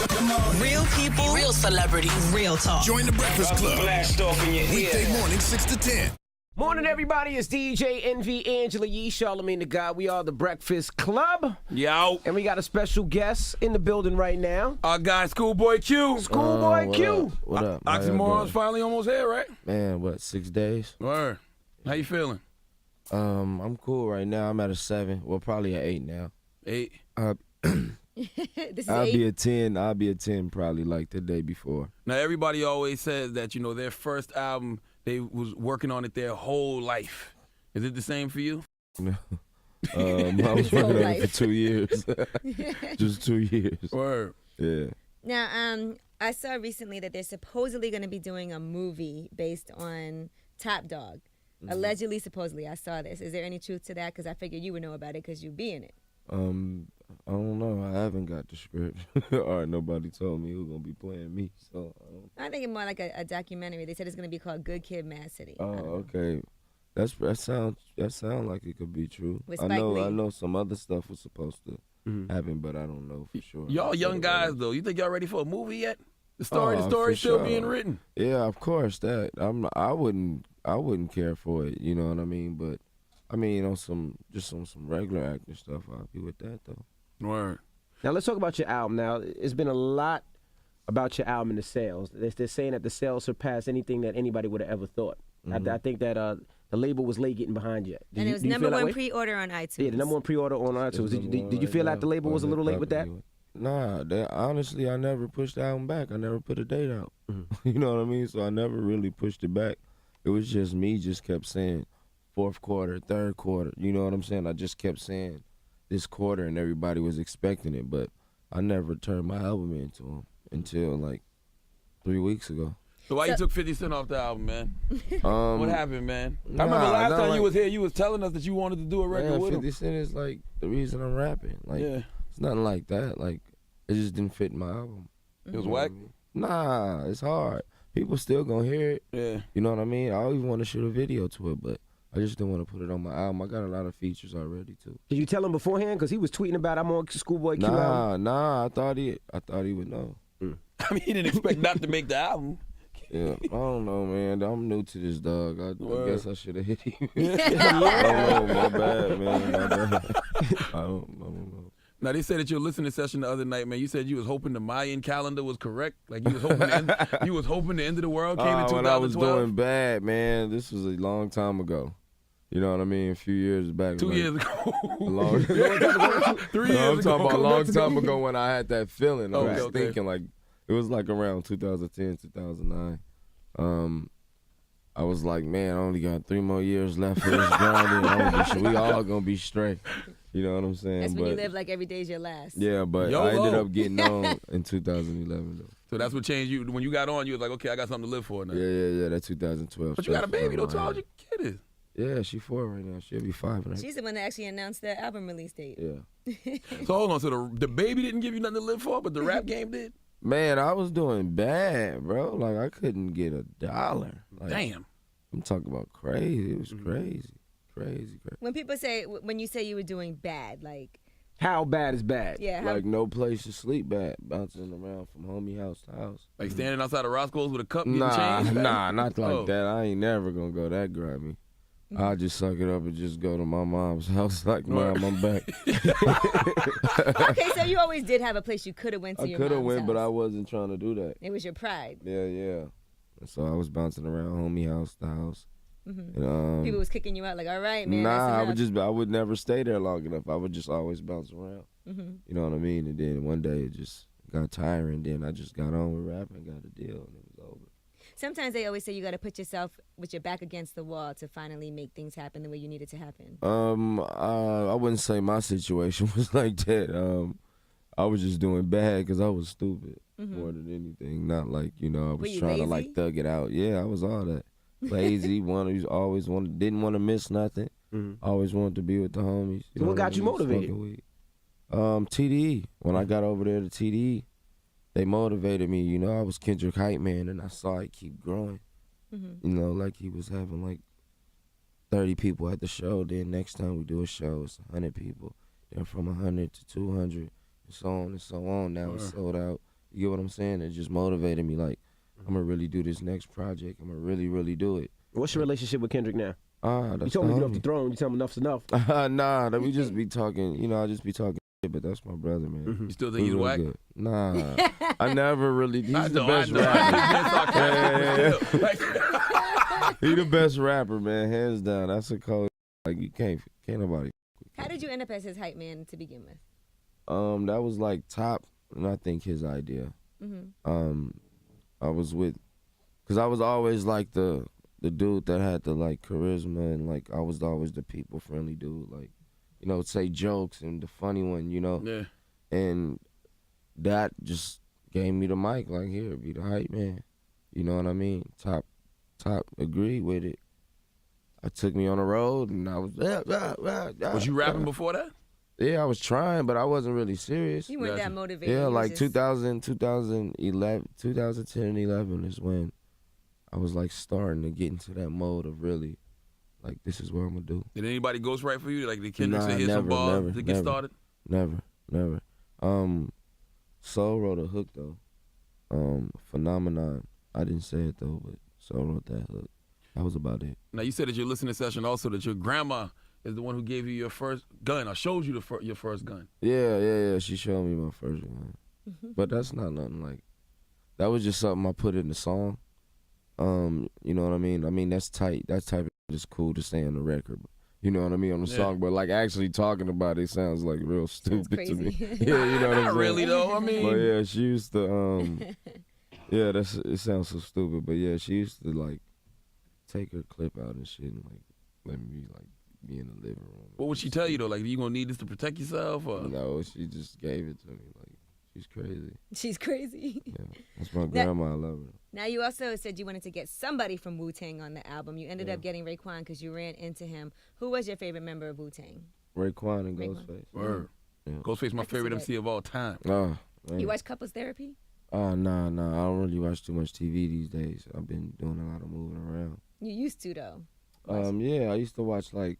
Real people, real celebrities, real talk. Join the Breakfast Club. Blast off in your ear. Weekday morning, 6 to 10. Morning, everybody. It's DJ Envy, Angela Yee, Charlamagne the God. We are the Breakfast Club. Yo. And we got a special guest in the building right now. Our guy, Schoolboy Q. Schoolboy Q. What up? How y'all Oxymoron's doing? finally almost here, right? Man, what, 6 days? Word. How you feeling? I'm cool right now. I'm at a 7. Well, probably an 8 now. 8. This is I'll 8. be a 10. I'll be a 10 probably like the day before. Now, everybody always says that, you know, their first album, they was working on it their whole life. Is it the same for you? I was working on it for 2 years. Just 2 years. Word. Yeah. Now, I saw recently that they're supposedly going to be doing a movie based on Top Dog. Allegedly, supposedly, I saw this. Is there any truth to that? Because I figured you would know about it because you be in it. I don't know. I haven't got the script. Or nobody told me who's gonna be playing me. So I don't. I think it's more like a documentary. They said it's going to be called Good Kid, Mad City. Oh, okay. That sounds like it could be true. With I Spike know Lee. some other stuff was supposed to happen, but I don't know for sure. Y'all young guys, though. You think y'all ready for a movie yet? The story's for still sure. being written. Yeah, of course. That I wouldn't care for it. You know what I mean? But I mean, on some regular acting stuff, I'll be with that though. Word. Now, let's talk about your album. Now, it's been a lot about your album and the sales. They're saying that the sales surpassed anything that anybody would have ever thought. I think that the label was late getting behind you. And it was number one pre-order on iTunes. Yeah, the number one pre-order on iTunes. Did you feel like the label was a little late with that? Nah, honestly, I never pushed the album back. I never put a date out. You know what I mean? So I never really pushed it back. It was just me just kept saying fourth quarter, third quarter. You know what I'm saying? I just kept saying this quarter, and everybody was expecting it. But I never turned my album into them until like 3 weeks ago. So why you took 50 Cent off the album, man? What What happened, man? I remember last time you was here, you was telling us that you wanted to do a record with him. 50 Cent is like the reason I'm rapping. Like, Yeah. it's nothing like that. Like, it just didn't fit my album. It was whack? Nah, it's hard. People still gonna hear it. Yeah. You know what I mean? I even want to shoot a video to it, but I just didn't want to put it on my album. I got a lot of features already too. Did you tell him beforehand? Because he was tweeting about I'm on Schoolboy Q album. Nah. I thought he would know. I mean, he didn't expect not to make the album. Yeah, I don't know, man. I'm new to this, dog. I guess I should have hit him. My bad, man. My bad. I don't know. Now, they said at your listening session the other night, man, you said you was hoping the Mayan calendar was correct. Like, you was hoping the end of the world came in 2012. When I was doing bad, man, this was a long time ago. You know what I mean? A few years back. 2 like, years ago. A long, 3 years ago. I'm talking about a long time ago when I had that feeling. I was Okay. thinking like, it was like around 2010, 2009. I was like, man, I only got 3 more years left for this grinding. We all gonna be straight. You know what I'm saying? That's when you live like every day's your last. Yeah, but YOLO. I ended up getting on in 2011 though. So that's what changed you. When you got on, you was like, okay, I got something to live for now. Yeah, that 2012. But you got a baby, though. though. How old your kid is? Yeah, she 4 right now. She'll be 5 right. She's the one that actually announced the album release date. Yeah. So hold on. So the baby didn't give you nothing to live for, but the rap game did? Man, I was doing bad, bro. Like, I couldn't get $1. Like, Damn. I'm talking about crazy. It was crazy. When people say, when you say you were doing bad, like, How bad is bad? yeah, Like, no place to sleep bad. Bouncing around from homie house to house. Like standing outside of Roscoe's with a cup getting Nah, changed? not like Oh. that. I ain't never gonna go that grimy. I'll just suck it up and just go to my mom's house like, Mom, I'm back. okay, so you always did have a place you could have went to I your could have mom's went, but I house. wasn't trying to do that. It was your pride. Yeah. And so I was bouncing around homie house to house. And, People was kicking you out like, all right, man. nah, that's enough. I would never stay there long enough. I would just always bounce around. You know what I mean? And then one day it just got tiring. Then I just got on with rapping, got a deal, and it was over. Sometimes they always say you got to put yourself with your back against the wall to finally make things happen the way you need it to happen. I wouldn't say my situation was like that. I was just doing bad because I was stupid more than anything. Not like, I Were was you trying to lazy? like thug it out. Yeah, I was all that. Lazy, didn't want to miss nothing. Always wanted to be with the homies. So what got you motivated? Smoking weed. TDE. When I got over there to TDE, they motivated me. I was Kendrick hype man, and I saw it keep growing. Like he was having like 30 people at the show. Then next time we do a show, it's 100 people. Then from 100 to 200, and so on and so on. Now it's sold out. You get what I'm saying? It just motivated me. Like, I'm gonna really do this next project. I'm gonna really, really do it. What's your relationship with Kendrick now? That's You told me to get off the throne. You tell me enough's enough. Nah, that we just be talking. You know, I just be talking shit, but that's my brother, man. You still think he's real whack? good. Nah, I never really. He's the best rapper. rapper. He the best rapper, man, hands down. That's a code. Like you can't nobody. How did you end up as his hype man to begin with? That was like Top, and I think his idea. I was with, cause I was always like the dude that had the like charisma, and like I was always the people friendly dude, like, you know, say jokes and the funny one, you know. Yeah. And that just gave me the mic, like, here, be the hype man. You know what I mean? Top agreed with it. I took me on the road, and I was. Was you rapping before that? Yeah, I was trying, but I wasn't really serious. You weren't that motivated. Yeah, You like was 2010 and 11 is when I was like starting to get into that mode of really, like, this is what I'm gonna do. Did anybody ghostwrite for you? Like, did Kendrick Nah, say, here's some bars never, to get started? Never. Soul wrote a hook though. Phenomenon. I didn't say it though, but Soul wrote that hook. That was about it. Now, you said at your listening session also that your grandma is the one who gave you your first gun or showed you your first gun. Yeah. She showed me my first one. But that's not nothing like. That was just something I put in the song. You know what I mean? I mean, that's tight. That type of shit is cool to say on the record. You know what I mean, on the song, but like actually talking about it sounds like real stupid to me. Yeah, you know what I'm saying? Not really though. I mean, but yeah, she used to. Yeah, it sounds so stupid, but yeah, she used to like take her clip out and shit and like let me like be in the living room. What would she tell you though? Like, you gonna need this to protect yourself? Or? No, she just gave it to me. Like, she's crazy. She's crazy. Yeah, that's my grandma. I love her. Now, you also said you wanted to get somebody from Wu-Tang on the album. You ended up getting Raekwon because you ran into him. Who was your favorite member of Wu-Tang? Raekwon and Ghostface. Word. Yeah. Ghostface, my favorite MC of all time. Oh, man. You watch Couples Therapy? Nah. I don't really watch too much TV these days. I've been doing a lot of moving around. You used to, though. Yeah, I used to watch like,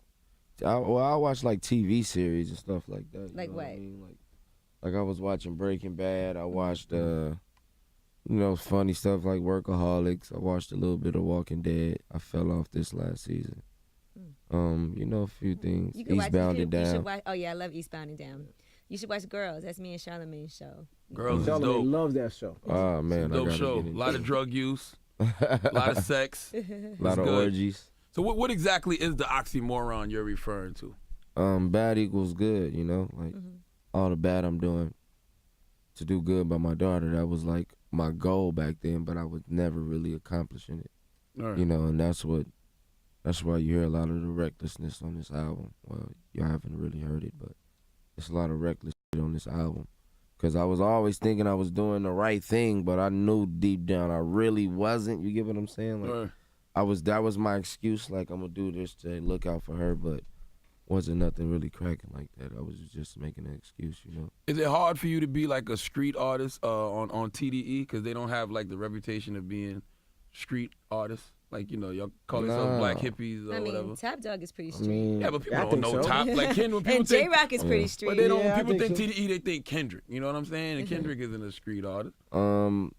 I watch like TV series and stuff like that. Like know what? I mean? Like I was watching Breaking Bad. I watched, you know, funny stuff like Workaholics. I watched a little bit of Walking Dead. I fell off this last season. You know, a few things. Eastbound and Down. Oh yeah, I love Eastbound and Down. You should watch Girls. That's me and Charlamagne's show. Girls is Charlamagne dope. loves that show. Oh man, Dope I gotta show. get A into lot of drug use. A lot of sex. a lot of good. orgies. So what exactly is the oxymoron you're referring to? Bad equals good, you know, like all the bad I'm doing to do good by my daughter. That was like my goal back then, but I was never really accomplishing it. All right. You know, and that's why you hear a lot of the recklessness on this album. Well, you haven't really heard it, but it's a lot of reckless shit on this album. Cause I was always thinking I was doing the right thing, but I knew deep down I really wasn't. You get what I'm saying? Like, that was my excuse. Like, I'm gonna do this to look out for her, but wasn't nothing really cracking like that. I was just making an excuse, you know. Is it hard for you to be like a street artist on TDE because they don't have like the reputation of being street artists? Like, you know, y'all call yourselves black hippies or whatever. Top Dog is pretty street. Yeah, but people I don't think know so. Top. Like, when people And think, J-Rock is pretty street. but they don't. Yeah, I People think think so. TDE, they think Kendrick. You know what I'm saying? And Kendrick isn't a street artist. I don't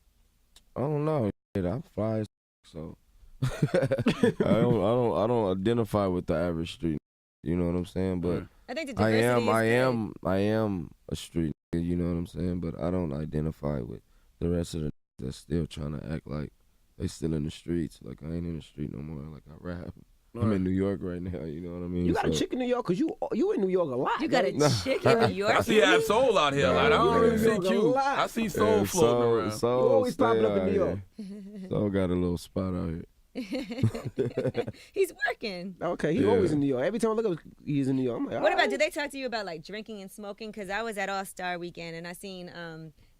know. Shit, I'm fly as so I don't identify with the average street. You know what I'm saying? But I think the diversity is I am a street. You know what I'm saying? But I don't identify with the rest of the that's still trying to act like they still in the streets. Like, I ain't in the street no more. Like, I rap. I'm in New York right now. You know what I mean? You got a chick in New York because you in New York a lot. You got a right? chick in New York. I see Ab Soul out here. Like, I don't really see New York a Q. lot. I see Soul floating around. Soul You always stay popping up in out New here. York. Soul got a little spot out here. He's working. Okay, he's Yeah. always in New York. Every time I look up, he's in New York. I'm like, What about, alright. did they talk to you about like drinking and smoking? Because I was at All-Star Weekend and I seen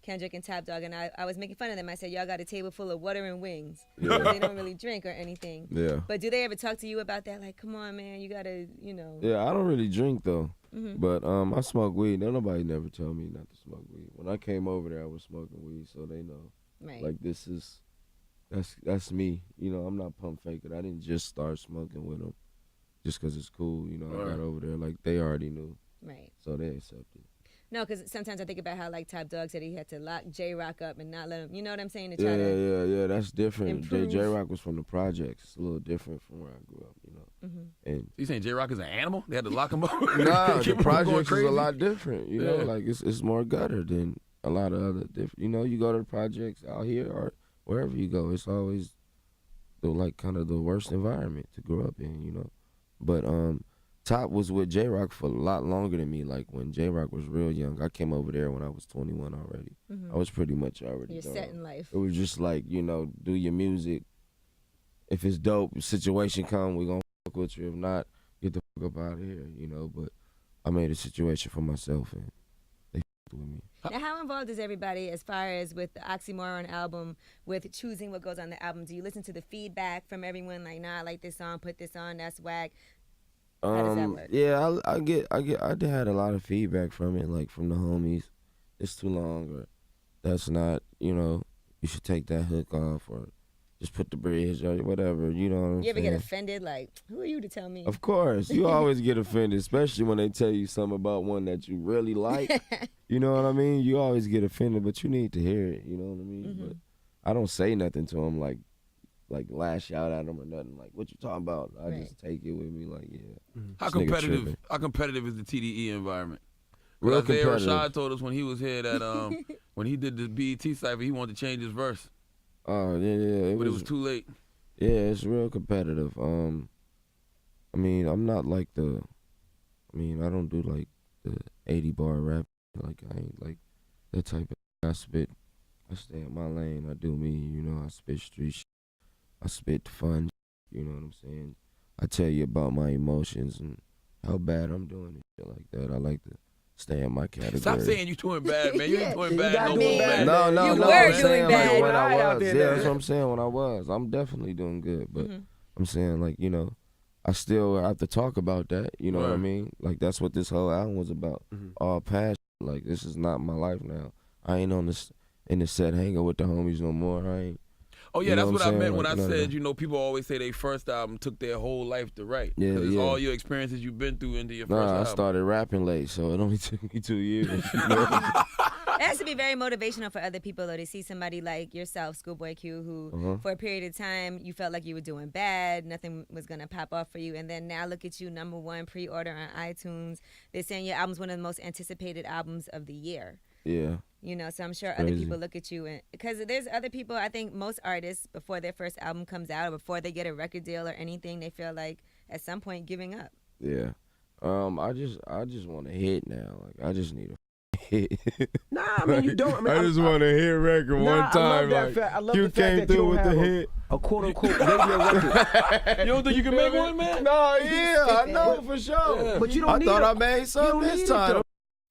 Kendrick and Top Dog, and I was making fun of them. I said, y'all got a table full of water and wings. Yeah. They don't really drink or anything. Yeah. But do they ever talk to you about that? Like, come on, man, you gotta, you know. Yeah, I don't really drink though. But I smoke weed. Nobody never told me not to smoke weed. When I came over there, I was smoking weed, so they know. Right. Like, that's me. You know, I'm not pump faking. I didn't just start smoking with them just because it's cool. You know, I got over there. Like, they already knew. Right. So they accepted. No, because sometimes I think about how like Top Dog said he had to lock J-Rock up and not let him. You know what I'm saying? To try Yeah. That's different. improve. J-Rock was from the projects. It's a little different from where I grew up, you know. And You saying J-Rock is an animal? They had to lock him up? nah, Keep the him from going projects is crazy? a lot different, you know. Yeah. Like it's more gutter than a lot of other different. You know, you go to the projects out here or wherever you go, it's always kind of the worst environment to grow up in, you know. But Top was with J-Rock for a lot longer than me. Like when J-Rock was real young, I came over there when I was 21 already. I was pretty much already You're done. set in life. It was just like, you know, do your music. If it's dope, situation come, we gonna fuck with you. If not, get the fuck up out of here, you know. But I made a situation for myself and they fucked with me. Now, how involved is everybody as far as with the Oxymoron album, with choosing what goes on the album? Do you listen to the feedback from everyone? Like, nah, I like this song, put this on, that's whack. How does that work? Yeah, I had a lot of feedback from it, like from the homies. It's too long, or that's not, you know, you should take that hook off, or just put the bridge, or whatever, you know what I'm saying? You ever get offended? Like, who are you to tell me? Of course. You always get offended, especially when they tell you something about one that you really like. You know what I mean? You always get offended, but you need to hear it, you know what I mean? But I don't say nothing to them like lash out at them or nothing. Like, what you talking about? I just take it with me like, yeah. How competitive is the TDE environment? Real Isaiah competitive. Rashad told us when he was here that when he did the BET cypher, he wanted to change his verse, Oh, yeah. but it was too late. Yeah, it's real competitive. I mean, I'm not like I don't do like the 80 bar rap. Like, I ain't like that type of. I stay in my lane. I do me, you know. I spit street shit. I spit fun, you know what I'm saying? I tell you about my emotions and how bad I'm doing and shit like that. I like to stay in my category. Stop saying you doing bad, man. You ain't doing bad no not more, doing man. No, You no, were I'm doing saying bad. like when Right I out was. there, Yeah, man. that's what I'm saying when I was. I'm definitely doing good, but I'm saying like, you know, I still have to talk about that, you know what I Right. mean? Like that's what this whole album was about. All passion. Like this is not my life now. I ain't on this in the set hanging with the homies no more. I ain't. Oh yeah, You know that's what what I'm I meant saying? when Like, I no, said, no. you know, people always say their first album took their whole life to write. Yeah, Because it's yeah. all your experiences you've been through into your first Nah, I album. started rapping late, so it only took me 2 years. You know? It has to be very motivational for other people, though, to see somebody like yourself, Schoolboy Q, who for a period of time you felt like you were doing bad, nothing was going to pop off for you, and then now look at you, #1 pre-order on iTunes. They're saying your album's one of the most anticipated albums of the year. Yeah. You know, so I'm sure other people look at you, and because there's other people, I think most artists, before their first album comes out or before they get a record deal or anything, they feel like at some point giving up. Yeah. I just want a hit now. Like I just need a hit. Nah, I mean, you don't. I mean, I just want a hit record Nah, one time. I love that like fact. I love you the fact came that through you with don't the have hit. a quote unquote radio record. You don't think you can make one, man? No, yeah, I know for sure. Yeah. But you don't I need thought a- I made you something don't this need it, time. though.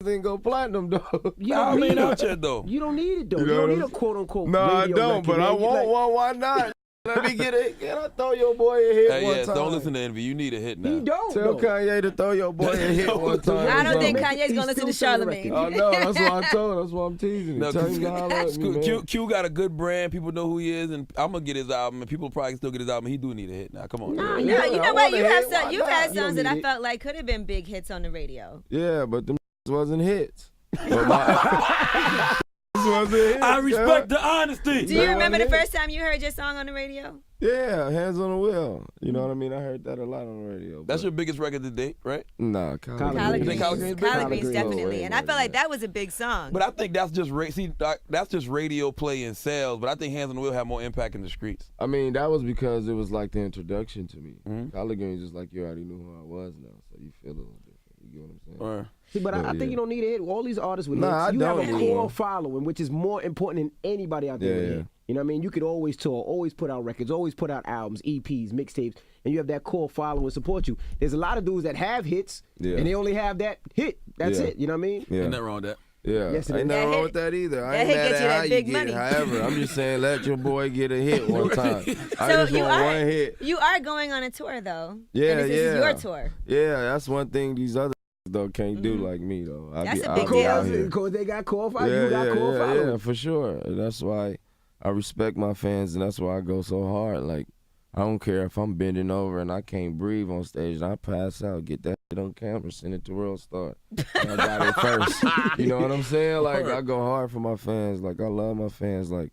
Didn't go platinum though. You Nah, I don't mean, need out it. there, though. You don't need it though. You You, know don't what need a I'm quote unquote. No, I radio don't. record, But man. I You want like- one. Why not? Let me get it. Can I throw your boy a hit Hey, one yeah, time? don't listen to Envy. You need a hit now. He don't. Tell though. Kanye to throw your boy a hit one time. I don't think He's Kanye's gonna listen to still selling Charlamagne. I know. That's what I told. That's why I'm teasing him. No, Tell him to holler at me, man. Q got a good brand. People know who he is, and I'm gonna get his album, and people probably still get his album. He do need a hit now. Come on. Nah, No, yeah, you I know what? want a You have hit. Why some. You've not? had You don't songs that need I it. felt like could have been big hits on the radio. Yeah, but them wasn't hits. But my wasn't hits. I respect the honesty. Do you That remember the wasn't it. first time you heard your song on the radio? Yeah, hands on the wheel. You know what I mean? I heard that a lot on the radio. That's but- your biggest record to date, right? Nah, Collard Collard You Collard think Greens. Collard Greens big? Collard Greens, Collard Greens. definitely. Oh, And I felt like that was a big song. But I think that's just radio play and sales. But I think Hands on the Wheel have more impact in the streets. I mean, that was because it was like the introduction to me. Mhm. Collard Greens is like you already knew who I was now, so you feel a little different. You get what I'm saying? See, but I Yeah, think yeah. you don't need a hit. All these artists with Nah, hits, you I have a don't need core one. following, which is more important than anybody out there with a Yeah. hit. You know what I mean? You could always tour, always put out records, always put out albums, EPs, mixtapes, and you have that core following to support you. There's a lot of dudes that have hits, Yeah. and they only have that hit. That's Yeah. it. You know what I mean? Yeah. Ain't nothing wrong with that. Yeah, Yes, it ain't is. nothing That wrong hit- with that either. I that ain't hit mad gets at you that how you big get money. it. However, I'm just saying let your boy get a hit one time. I So just you want are one hit. you are going on a tour though. Yeah, and this is yeah. your tour. Yeah, that's one thing these other though can't do Mhm. like me though. That's a I'll big be out deal. here. Because they got core following. Yeah, You got yeah, core yeah, following. yeah, for sure. And that's why I respect my fans, and that's why I go so hard. Like I don't care if I'm bending over and I can't breathe on stage, and I pass out, get that on camera, send it to World Star. I got it first. You know what I'm saying? Like, I go hard for my fans. Like, I love my fans. Like,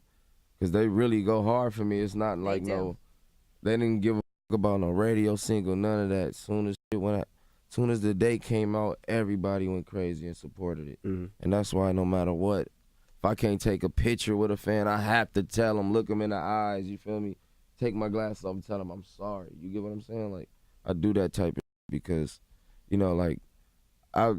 because they really go hard for me. It's not like they didn't give a fuck about no radio single, none of that. Soon as the day came out, everybody went crazy and supported it. And that's why no matter what, if I can't take a picture with a fan, I have to tell them, look them in the eyes, you feel me? Take my glasses off and tell them I'm sorry. You get what I'm saying? Like, I do that type of because, you know, like, I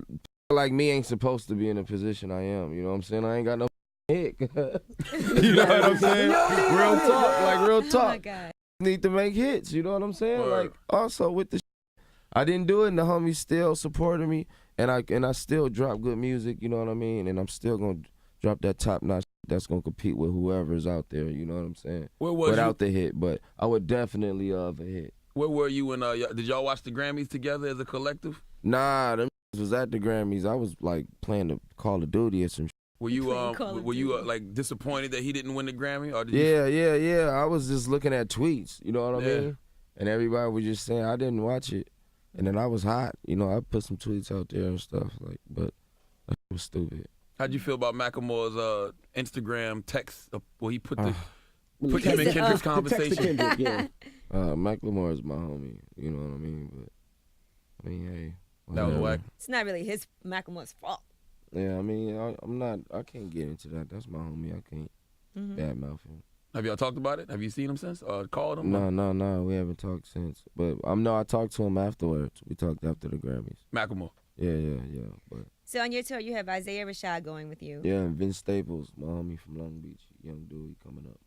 like me ain't supposed to be in the position I am. You know what I'm saying? I ain't got no hit. You know what I'm saying? Real talk, like real talk. Oh my God. Need to make hits. You know what I'm saying? Like, also with the I didn't do it, and the homies still supported me, and I still drop good music. You know what I mean? And I'm still gonna drop that top notch that's gonna compete with whoever's out there. You know what I'm saying? Without the hit, but I would definitely love a hit. Where were you when did y'all watch the Grammys together as a collective? Nah, them was at the Grammys. I was like playing the Call of Duty or some shit. Were you like disappointed that he didn't win the Grammy? Or did Yeah. I was just looking at tweets, you know what I mean? And everybody was just saying I didn't watch it. And then I was hot. You know, I put some tweets out there and stuff, like, but that was stupid. How'd you feel about Macklemore's Instagram text where he put him in Kendrick's conversation? Macklemore is my homie, you know what I mean? But I mean, hey, that was whack. It's not really Macklemore's fault. Yeah, I mean, I can't get into that. That's my homie. I can't badmouth him. Have y'all talked about it? Have you seen him since? Or called him? No, we haven't talked since. But I talked to him afterwards. We talked after the Grammys. Macklemore. Yeah. But So on your tour, you have Isaiah Rashad going with you. yeah, and Vince Staples, my homie from Long Beach, young dude, coming up.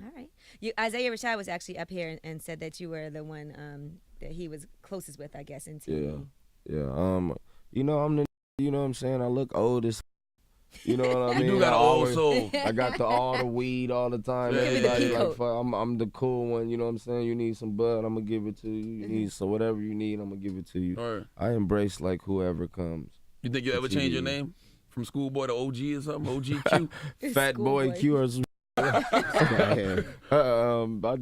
All right. Isaiah Rashad was actually up here and said that you were the one that he was closest with, I guess, in TV. Yeah. You know, you know what I'm saying? I look old as you know what I mean? You do got an old soul. I got all the weed all the time. Yeah. Everybody like, I'm the cool one. You know what I'm saying? You need some bud, I'm gonna give it to you. You need some whatever you need, I'm gonna give it to you. All right. I embrace like whoever comes. You think you'll ever change your name from Schoolboy to OG or something? OG Q? Fat Boy Q or some. I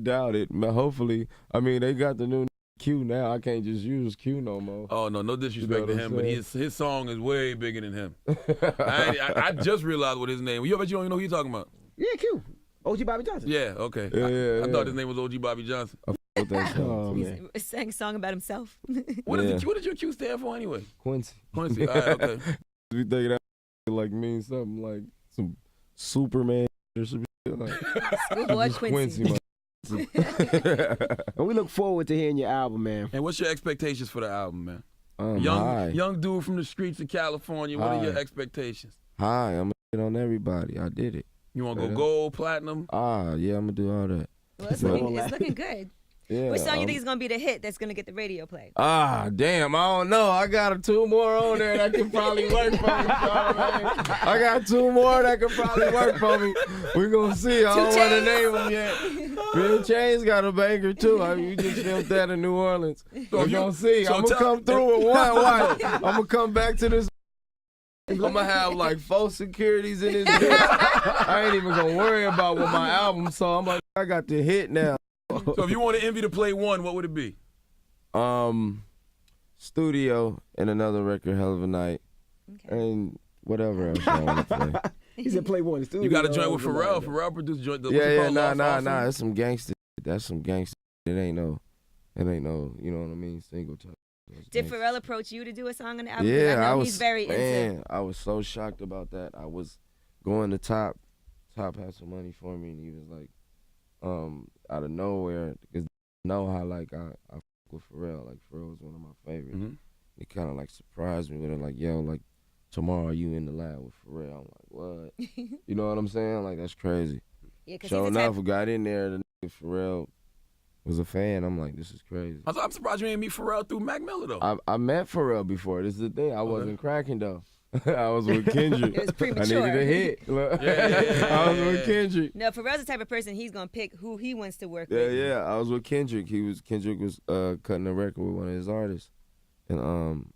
doubt it. Hopefully, I mean they got the new Q now. I can't just use Q no more. Oh no disrespect to him, but his song is way bigger than him. I just realized what his name. You bet you don't even know who you're talking about. Yeah, Q. OG Bobby Johnson. Yeah, okay. I thought his name was OG Bobby Johnson. Man. He sang a song about himself. What did your Q stand for anyway? Quincy. All right, okay. We think that like means something like some Superman or some shit like Schoolboy Quincy. man. And we look forward to hearing your album, man. And what's your expectations for the album, man? High. Young dude from the streets of California. What are your expectations? High. I'm gonna hit on everybody. I did it. You want to go gold, platinum? Yeah, I'm gonna do all that. Well, it's looking good. Yeah, Which song you think is gonna be the hit that's gonna get the radio play? Damn, I don't know. I got 2 more on there that can probably work for me. I got 2 more that can probably work for me. We gonna see. I don't want to name them yet. Bill Chain's got a banger too. We just filmed that in New Orleans. So we gonna see. I'm gonna come through with one. I'm gonna come back to this. I'm gonna have like 4 securities in this bitch. I ain't even gonna worry about what my album. So I'm like, I got the hit now. So if you want to Envy to play one, what would it be? Studio and another record, Hell of a Night, and whatever else I want to play. He said play one. Studio. You got to join with Pharrell. Pharrell produced joint. Nah. That's some gangster. That's some gangster. It ain't no. You know what I mean? Single time. Did Pharrell approach you to do a song on the album? Yeah, I know he's very into. I was so shocked about that. I was going to Top. Top had some money for me, and he was like, out of nowhere, because I know how like I fuck with Pharrell. Like Pharrell was one of my favorites. Mm-hmm. He kind of like surprised me with it, like, yo, like tomorrow you in the lab with Pharrell. I'm like, what? You know what I'm saying? Like that's crazy. Yeah, sure enough, we got in there. The nigga Pharrell was a fan. I'm like, this is crazy. I'm surprised you ain't meet Pharrell through Mac Miller though. I met Pharrell before. This is the thing. I wasn't cracking though. I was with Kendrick. It was premature. I needed a hit. I was with Kendrick. No, Pharrell's the type of person he's gonna pick who he wants to work with. Yeah. I was with Kendrick. Kendrick was cutting a record with one of his artists, and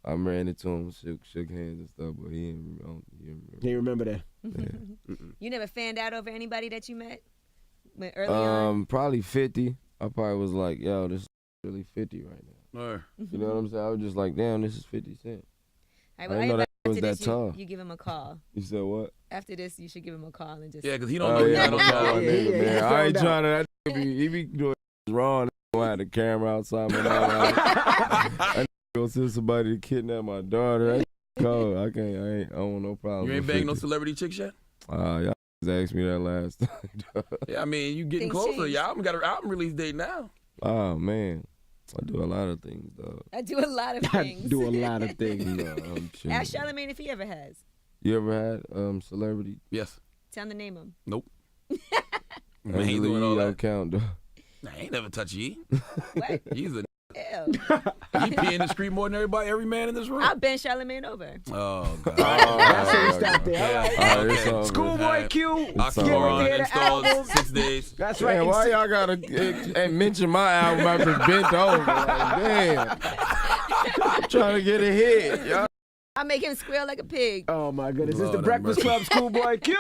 I ran into him, shook hands and stuff, but he didn't remember that. Yeah. You never fanned out over anybody that you met early on? Probably 50. I probably was like, yo, this really 50 right now. All right. You know what I'm saying? I was just like, damn, this is 50 Cent. All right, I didn't know that was after that this, tall. you give him a call. You said what? After this, you should give him a call and just. Yeah, because he don't Oh know yeah, that on yeah, y'all. nigga, yeah, man. he I ain't found trying to. That nigga he be doing wrong. I had the camera outside my house. I go send somebody to kidnap my daughter. That cold. I don't want no problem. You ain't banged no celebrity chicks yet? Y'all asked me that last time. Yeah, I mean, you getting Things closer. change. Y'all got an album release date now. Oh man, I do a lot of things, dog. I do a lot of I things. do a lot of things. No, I'm chilling. Ask Charlamagne if he ever has. You ever had celebrity? Yes. Tell him to name him. Nope. I ain't Usually doing all you that. don't count, though. Nah, I ain't never touched Yee. What? He's a Ew. he pee in the street more than every man in this room. I'll bend Charlamagne over. Oh God. That's how you stop there. All right. All right, it's all good. Schoolboy Q. It's all Oxymoron right. the installed album. 6 days. That's right. Man, why y'all gotta mention my album after bent over? Like, damn. I'm trying to get a hit, y'all. I make him squeal like a pig. Oh my goodness! It's Lord the have Breakfast mercy. Club, Schoolboy Q.